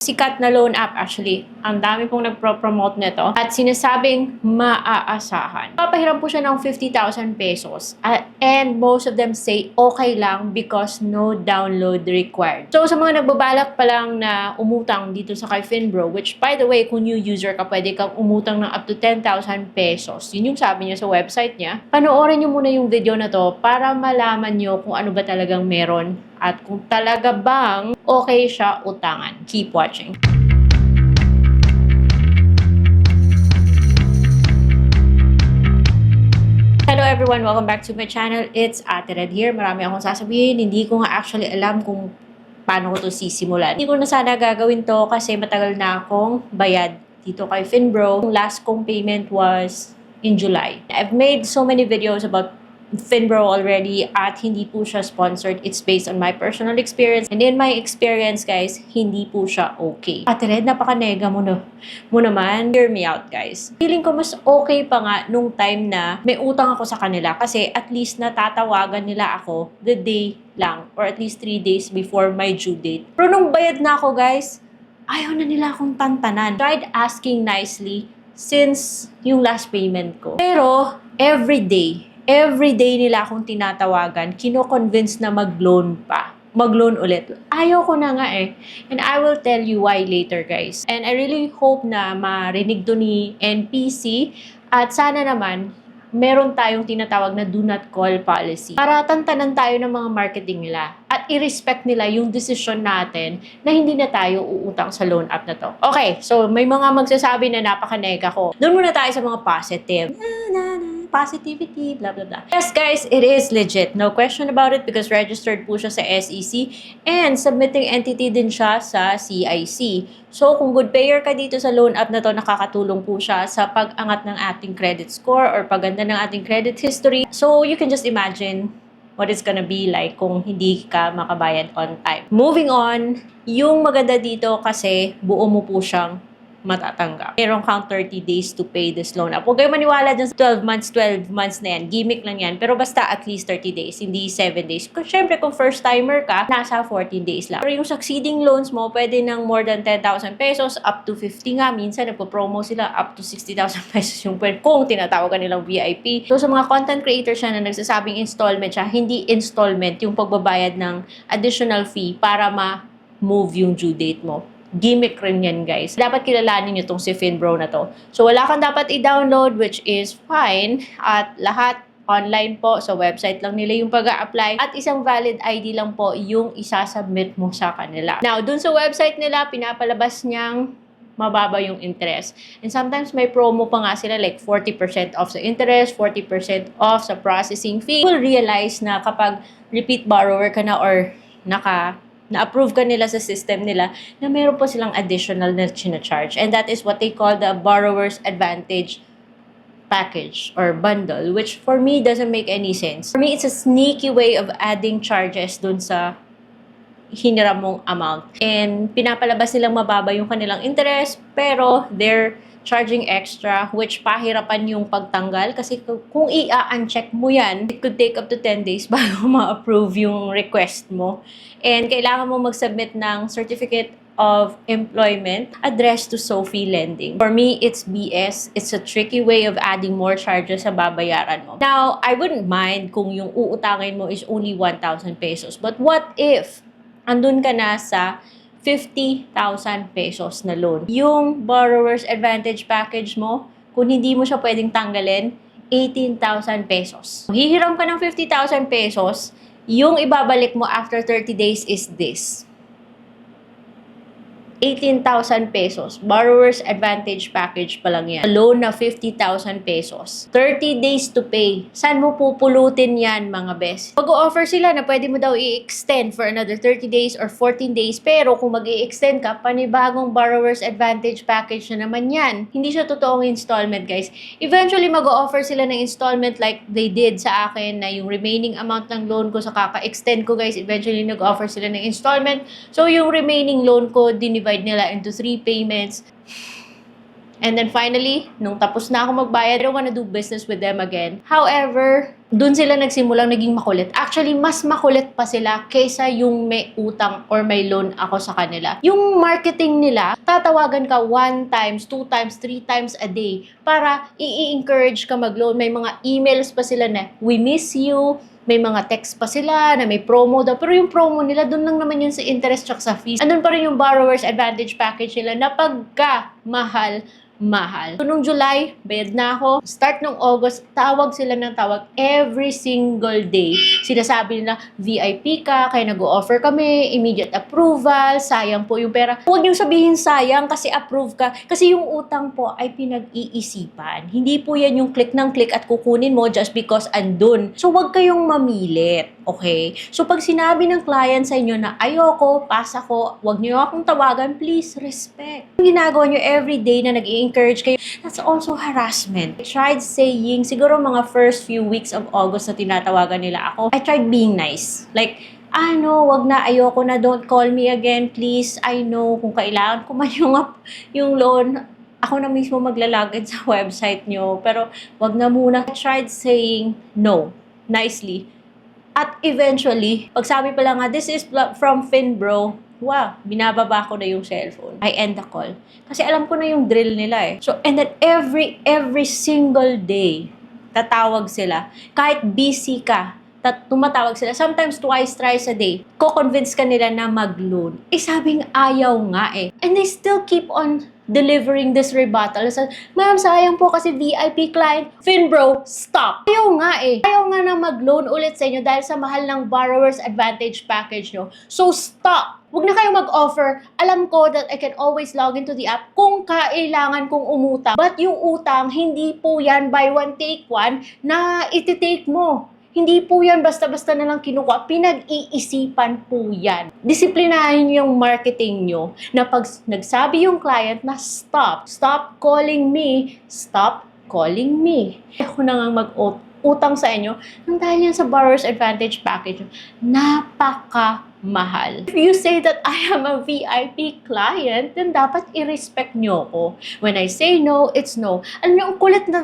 Sikat na loan app actually. Ang dami pong nagpro-promote nito at sinasabing maaasahan. Papahiram po siya ng 50,000 pesos and most of them say okay lang because no download required. So sa mga nagbabalak pa lang na umutang dito sa kay Finbro, which by the way, kung new user ka, pwede kang umutang ng up to 10,000 pesos. Yun yung sabi niya sa website niya. Panoorin niyo muna yung video na to para malaman niyo kung ano ba talagang meron at kung talaga bang okay siya utangan. Keep watching. Hello everyone! Welcome back to my channel. It's Ate Red here. Marami akong sasabihin. Hindi ko nga actually alam kung paano ko to sisimulan. Hindi ko na sana gagawin to kasi matagal na akong bayad dito kay Finbro. Yung last kong payment was in July. I've made so many videos about Finbro already at hindi po siya sponsored. It's based on my personal experience. And in my experience, guys, hindi po siya okay. Ate Red, napaka-nega mo naman. Hear me out, guys. Feeling ko mas okay pa nga nung time na may utang ako sa kanila kasi at least natatawagan nila ako the day lang or at least 3 days before my due date. Pero nung bayad na ako, guys, ayaw na nila akong tantanan. Tried asking nicely since yung last payment ko. Pero every day nila akong tinatawagan, kino-convince na mag-loan pa. Mag-loan ulit. Ayaw ko na nga eh. And I will tell you why later, guys. And I really hope na marinig to ni NPC at sana naman meron tayong tinatawag na do not call policy para tantanan tayo ng mga marketing nila at i-respect nila yung decision natin na hindi na tayo uutang sa loan app na to. Okay, so may mga magsasabi na napaka-nega ko. Doon muna tayo sa mga positive. Positivity, blah, blah, blah. Yes, guys, it is legit. No question about it because registered po siya sa SEC and submitting entity din siya sa CIC. So, kung good payer ka dito sa loan app na to, nakakatulong po siya sa pag-angat ng ating credit score or paganda ng ating credit history. So, you can just imagine what it's gonna be like kung hindi ka makabayad on time. Moving on, yung maganda dito kasi buo mo po siyang matatanggap. Meron kang 30 days to pay this loan up. Huwag kayo maniwala dyan sa 12 months na yan. Gimmick lang yan. Pero basta at least 30 days, hindi 7 days. Siyempre, kung first timer ka, nasa 14 days lang. Pero yung succeeding loans mo, pwede ng more than 10,000 pesos, up to 50 nga. Minsan, nagpo-promo sila up to 60,000 pesos yung pwede kung tinatawag ka nilang VIP. So, sa mga content creators na nagsasabing installment siya, hindi installment yung pagbabayad ng additional fee para ma-move yung due date mo. Gimmick rin yan, guys. Dapat kilalanin nyo tong si Finbro na to. So, wala kang dapat i-download, which is fine. At lahat online po. Sa website lang nila yung pag-a-apply. At isang valid ID lang po yung isasubmit mo sa kanila. Now, dun sa website nila, pinapalabas niyang mababa yung interest. And sometimes may promo pa nga sila like 40% off sa interest, 40% off sa processing fee. You will realize na kapag repeat borrower ka na or na-approve ka nila sa system nila na meron po silang additional na charge. And that is what they call the borrower's advantage package or bundle, which for me doesn't make any sense. For me, it's a sneaky way of adding charges dun sa hiniram mong amount. And pinapalabas nilang mababa yung kanilang interest, pero they're charging extra, which pahirapan yung pagtanggal kasi kung i-uncheck mo yan, it could take up to 10 days bago ma-approve yung request mo. And kailangan mo mag-submit ng Certificate of Employment addressed to Sophie Lending. For me, it's BS. It's a tricky way of adding more charges sa babayaran mo. Now, I wouldn't mind kung yung uutangin mo is only 1,000 pesos. But what if andun ka na sa 50,000 pesos na loan? Yung borrower's advantage package mo, kung hindi mo siya pwedeng tanggalin, 18,000 pesos. Hihiram ka ng 50,000 pesos, yung ibabalik mo after 30 days is this. 18,000 pesos. Borrower's advantage package pa lang yan. A loan na 50,000 pesos. 30 days to pay. Saan mo pupulutin yan, mga bes? Mag-o-offer sila na pwede mo daw i-extend for another 30 days or 14 days. Pero kung mag-i-extend ka, panibagong borrower's advantage package na naman yan. Hindi siya totoong installment, guys. Eventually, mag-o-offer sila ng installment like they did sa akin na yung remaining amount ng loan ko sa kaka-extend ko, guys. Eventually, nag-offer sila ng installment. So, yung remaining loan ko, dinivide nila into 3 payments. And then finally, nung tapos na ako magbayad, I don't wanna do business with them again. However, dun sila nagsimulang naging makulit. Actually, mas makulit pa sila kaysa yung may utang or may loan ako sa kanila. Yung marketing nila, tatawagan ka 1 times, 2 times, 3 times a day para i-encourage ka mag-loan. May mga emails pa sila na, we miss you. May mga text pa sila na may promo daw. Pero yung promo nila, dun lang naman yun sa interest tsaka sa fees. Andun pa rin yung borrower's advantage package nila na pagka mahal. So, nung July, bayad na ako. Start nung August, tawag sila ng tawag every single day. Sinasabi nila, VIP ka, kaya nag-o-offer kami, immediate approval, sayang po yung pera. Huwag niyong sabihin sayang kasi approve ka. Kasi yung utang po ay pinag-iisipan. Hindi po yan yung click ng click at kukunin mo just because andun. So, huwag kayong mamilit. Okay? So, pag sinabi ng client sa inyo na ayoko, pass ako, huwag niyo akong tawagan, please respect. Yung ginagawa niyo everyday na nag-i-encourage kayo, that's also harassment. I tried saying, siguro mga first few weeks of August na tinatawagan nila ako, I tried being nice. Like, wag na, ayoko na, don't call me again, please. I know, kung kailangan ko man yung loan, ako na mismo maglalagad sa website nyo, pero wag na muna. I tried saying no, nicely. At eventually, pagsabi pa lang nga, this is from Finbro, wow, binababa ko na yung cellphone. I end the call. Kasi alam ko na yung drill nila eh. So, and then every single day, tatawag sila. Kahit busy ka, tumatawag sila. Sometimes twice, thrice a day. Ko-convince ka nila na mag-loan. Sabing ayaw nga eh. And they still keep on delivering this rebuttal. So, ma'am, sayang po kasi VIP client. Finbro, stop! Ayaw nga eh. Ayaw nga na mag-loan ulit sa inyo dahil sa mahal ng borrower's advantage package nyo. So, stop! Huwag na kayong mag-offer. Alam ko that I can always log into the app kung kailangan kong umutang. But yung utang, hindi po yan buy one, take one na iti-take mo. Hindi po yan basta-basta na lang kinukuha. Pinag-iisipan po yan. Disiplinahin yung marketing nyo na pag nagsabi yung client na stop calling me, stop calling me. Ako na nga mag-utang sa inyo nang dahil yan sa borrower's advantage package. Napakamahal. If you say that I am a VIP client, then dapat i-respect nyo ko. When I say no, it's no. Alam niyo, ang kulit na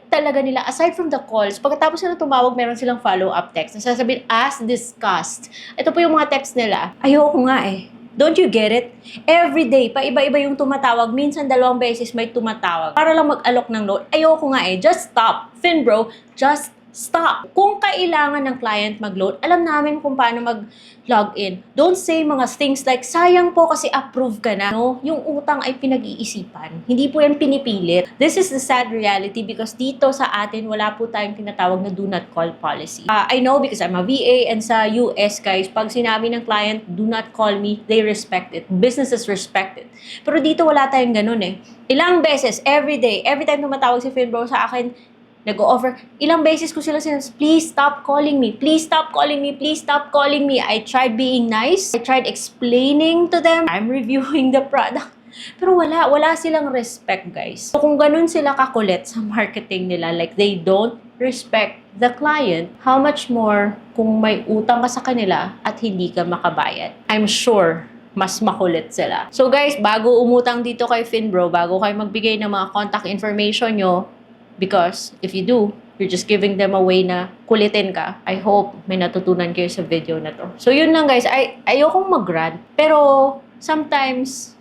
talaga nila, aside from the calls, pagkatapos sila tumawag, meron silang follow-up text. Nasasabihin, as discussed. Ito po yung mga text nila. Ayoko nga eh. Don't you get it? Every day, pa-iba-iba yung tumatawag. Minsan 2 beses may tumatawag. Para lang mag-alok ng loan. Ayoko nga eh. Just stop. Finbro, just stop. Kung kailangan ng client mag-loan, alam namin kung paano mag-login. Don't say mga things like, sayang po kasi approve ka na. No? Yung utang ay pinag-iisipan. Hindi po yan pinipilit. This is the sad reality because dito sa atin, wala po tayong tinatawag na do not call policy. I know because I'm a VA and sa US, guys, pag sinabi ng client, do not call me, they respect it. Businesses respect it. Pero dito wala tayong ganun eh. Ilang beses, every day, every time tumatawag si Finbro sa akin, nag-o-offer. Ilang beses ko sila sinasabi, please stop calling me. Please stop calling me. Please stop calling me. I tried being nice. I tried explaining to them. I'm reviewing the product. Pero wala silang respect, guys. So, kung ganun sila kakulit sa marketing nila, like they don't respect the client, how much more kung may utang ka sa kanila at hindi ka makabayad? I'm sure mas makulit sila. So guys, bago umutang dito kay Finbro, bago kayo magbigay ng mga contact information nyo, because if you do, you're just giving them away na kulitin ka. I hope may natutunan kayo sa video na to. So yun lang guys, ayokong mag-rant. Pero sometimes,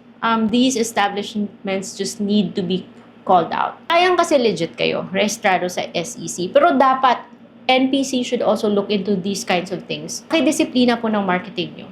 these establishments just need to be called out. Sayang kasi legit kayo, rehistrado sa SEC. Pero dapat, NPC should also look into these kinds of things. Kaya disiplina po ng marketing nyo.